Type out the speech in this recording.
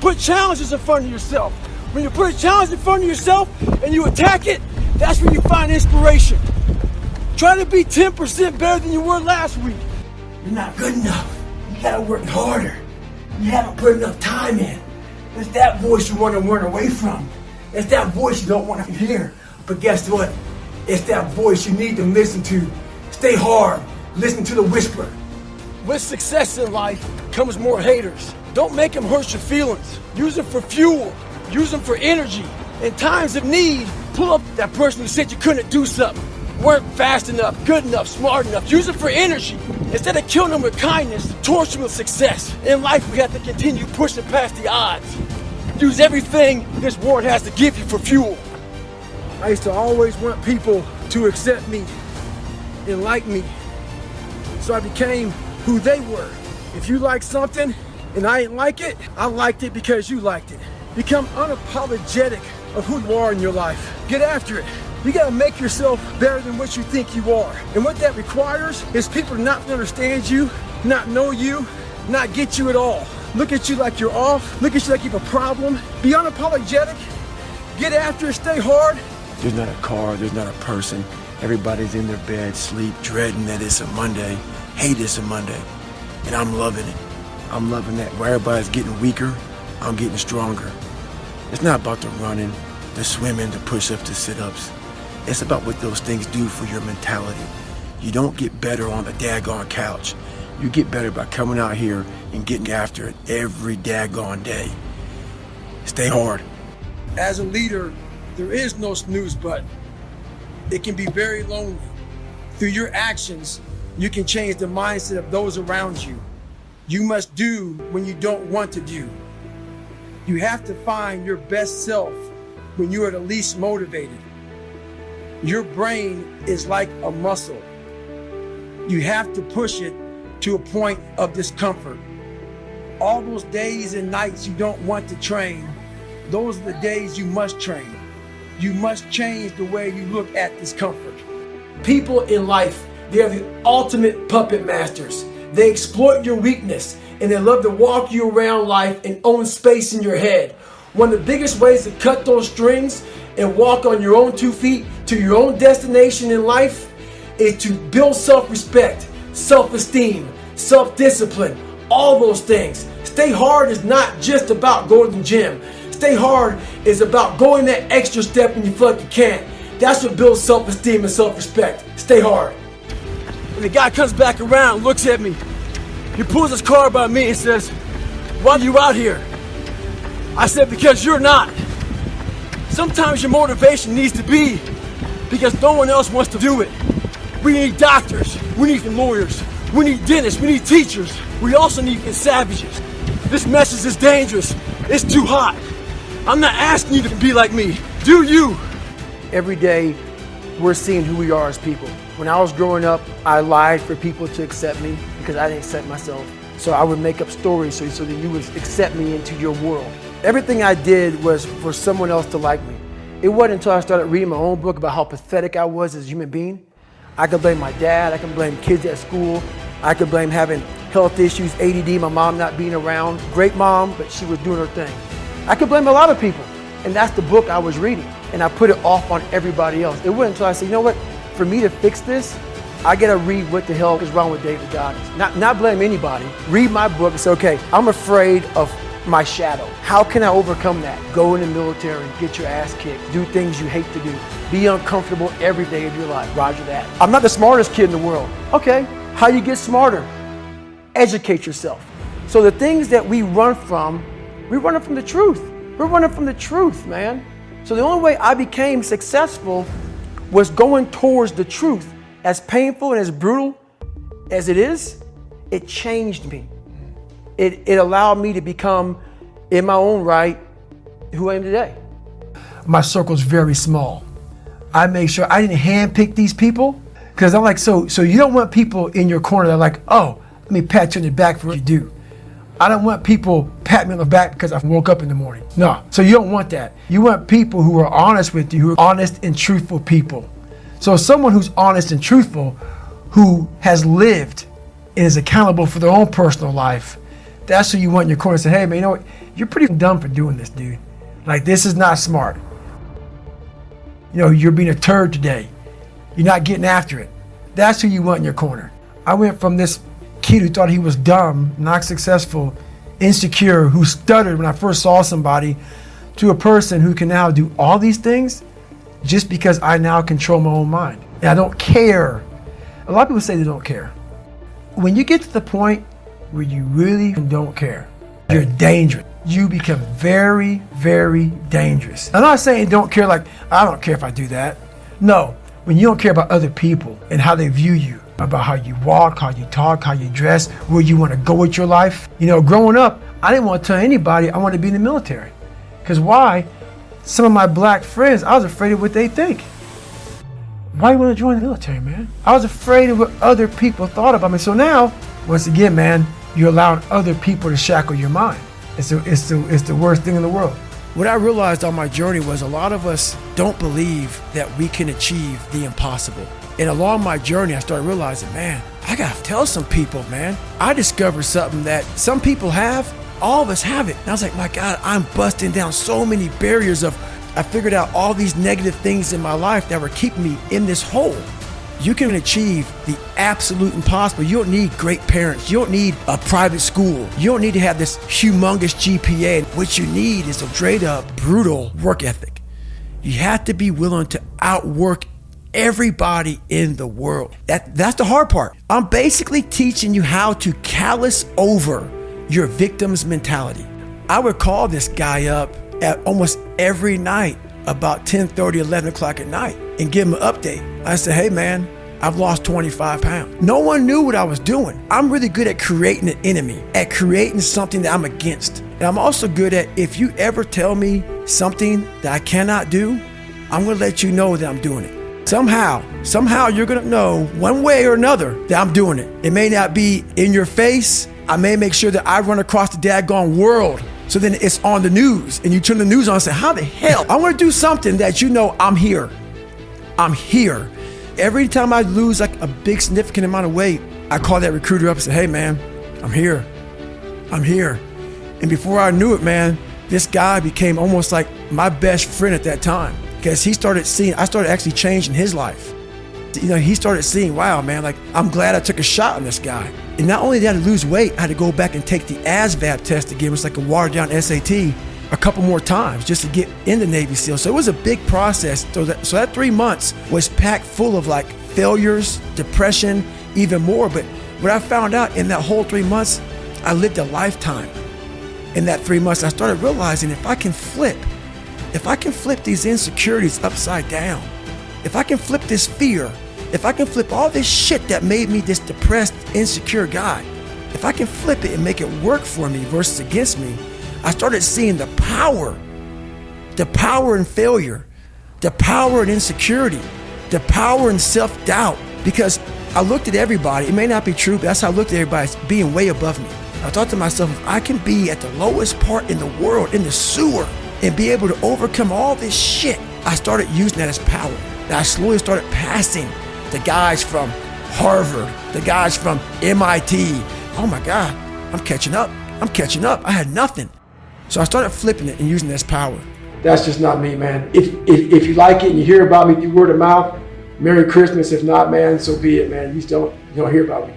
put challenges in front of yourself. When you put a challenge in front of yourself and you attack it, that's when you find inspiration. Try to be 10% better than you were last week. You're not good enough. You gotta work harder. You haven't put enough time in. It's that voice you want to run away from. It's that voice you don't want to hear. But guess what? It's that voice you need to listen to. Stay hard. Listen to the whisper. With success in life comes more haters. Don't make them hurt your feelings. Use them for fuel. Use them for energy. In times of need, pull up that person who said you couldn't do something. Weren't fast enough, good enough, smart enough. Use it for energy. Instead of killing them with kindness, torch them with success. In life, we have to continue pushing past the odds. Use everything this world has to give you for fuel. I used to always want people to accept me and like me. So I became who they were. If you like something and I didn't like it, I liked it because you liked it. Become unapologetic of who you are in your life. Get after it. You gotta make yourself better than what you think you are. And what that requires is people to not understand you, not know you, not get you at all. Look at you like you're off. Look at you like you have a problem. Be unapologetic. Get after it, stay hard. There's not a car, there's not a person. Everybody's in their bed, sleep, dreading that it's a Monday, hate it's a Monday. And I'm loving it. I'm loving that. Where everybody's getting weaker, I'm getting stronger. It's not about the running, the swimming, the push-ups, the sit-ups. It's about what those things do for your mentality. You don't get better on the daggone couch. You get better by coming out here and getting after it every daggone day. Stay hard. As a leader, there is no snooze button. It can be very lonely. Through your actions, you can change the mindset of those around you. You must do when you don't want to do. You have to find your best self when you are the least motivated. Your brain is like a muscle. You have to push it to a point of discomfort. All those days and nights you don't want to train, those are the days you must train. You must change the way you look at discomfort. People in life, they are the ultimate puppet masters. They exploit your weakness and they love to walk you around life and own space in your head. One of the biggest ways to cut those strings and walk on your own 2 feet to your own destination in life is to build self-respect, self-esteem, self-discipline, all those things. Stay hard is not just about going to the gym. Stay hard is about going that extra step when you feel like you can't. That's what builds self-esteem and self-respect. Stay hard. And the guy comes back around and looks at me. He pulls his card by me and says, "Why are you out here?" I said, "Because you're not." Sometimes your motivation needs to be because no one else wants to do it. We need doctors, we need lawyers, we need dentists, we need teachers. We also need savages. This message is dangerous. It's too hot. I'm not asking you to be like me. Do you? Every day, we're seeing who we are as people. When I was growing up, I lied for people to accept me because I didn't accept myself. So I would make up stories so that you would accept me into your world. Everything I did was for someone else to like me. It wasn't until I started reading my own book about how pathetic I was as a human being. I could blame my dad, I could blame kids at school, I could blame having health issues, ADD, my mom not being around. Great mom, but she was doing her thing. I could blame a lot of people, and that's the book I was reading, and I put it off on everybody else. It wasn't until I said, you know what, for me to fix this, I gotta read what the hell is wrong with David Goggins. Not blame anybody. Read my book and say, okay, I'm afraid of my shadow. How can I overcome that? Go in the military, get your ass kicked, do things you hate to do, be uncomfortable every day of your life. Roger that. I'm not the smartest kid in the world. Okay, how you get smarter? Educate yourself. So the things that we run from the truth. We're running from the truth, man. So the only way I became successful was going towards the truth. As painful and as brutal as it is, it changed me. It allowed me to become, in my own right, who I am today. My circle's very small. I make sure I didn't handpick these people because I'm like, so you don't want people in your corner that are like, oh, let me pat you on the back for what you do. I don't want people pat me on the back because I woke up in the morning. No, so you don't want that. You want people who are honest with you, who are honest and truthful people. So someone who's honest and truthful, who has lived and is accountable for their own personal life, That's who you want in your corner. Say, hey man, you know what? You're pretty dumb for doing this, dude. Like, this is not smart. You know, you're being a turd today. You're not getting after it. That's who you want in your corner. I went from this kid who thought he was dumb, not successful, insecure, who stuttered when I first saw somebody, to a person who can now do all these things just because I now control my own mind. And I don't care. A lot of people say they don't care. When you get to the point where you really don't care, you're dangerous. You become very, very dangerous. I'm not saying don't care like, I don't care if I do that. No, when you don't care about other people and how they view you, about how you walk, how you talk, how you dress, where you want to go with your life. You know, growing up, I didn't want to tell anybody I wanted to be in the military. Because why? Some of my black friends, I was afraid of what they think. Why do you want to join the military, man? I was afraid of what other people thought about me. So now, once again, man, you're allowing other people to shackle your mind. It's the worst thing in the world. What I realized on my journey was a lot of us don't believe that we can achieve the impossible. And along my journey, I started realizing, man, I gotta tell some people, man. I discovered something that some people have, all of us have it. And I was like, my God, I'm busting down so many barriers I figured out all these negative things in my life that were keeping me in this hole. You can achieve the absolute impossible. You don't need great parents. You don't need a private school. You don't need to have this humongous GPA. What you need is a straight up brutal work ethic. You have to be willing to outwork everybody in the world. That's the hard part. I'm basically teaching you how to callous over your victim's mentality. I would call this guy up at almost every night about 10:30, 11 o'clock at night and give him an update. I said, hey man, I've lost 25 pounds. No one knew what I was doing. I'm really good at creating an enemy, at creating something that I'm against. And I'm also good at, if you ever tell me something that I cannot do, I'm gonna let you know that I'm doing it. Somehow you're gonna know one way or another that I'm doing it. It may not be in your face. I may make sure that I run across the daggone world. So then it's on the news and you turn the news on and say, how the hell? I want to do something that you know I'm here. I'm here. Every time I lose like a big significant amount of weight, I call that recruiter up and say, hey man, I'm here. I'm here. And before I knew it, man, this guy became almost like my best friend at that time, because I started actually changing his life. You know, he started seeing, wow, man, like, I'm glad I took a shot on this guy. And not only did I lose weight, I had to go back and take the ASVAB test again. It was like a watered down SAT a couple more times just to get in the Navy SEAL. So it was a big process. So that 3 months was packed full of like failures, depression, even more. But what I found out in that whole 3 months, I lived a lifetime. In that 3 months, I started realizing if I can flip these insecurities upside down, if I can flip this fear, if I can flip all this shit that made me this depressed, insecure guy, if I can flip it and make it work for me versus against me, I started seeing the power in failure, the power in insecurity, the power in self-doubt. Because I looked at everybody, it may not be true, but that's how I looked at everybody, as being way above me. I thought to myself, if I can be at the lowest part in the world, in the sewer, and be able to overcome all this shit, I started using that as power. And I slowly started passing the guys from Harvard, the guys from MIT. Oh my God, I'm catching up. I had nothing. So I started flipping it and using it as power. That's just not me, man. If you like it and you hear about me through word of mouth, Merry Christmas. If not, man, so be it, man. You don't hear about me.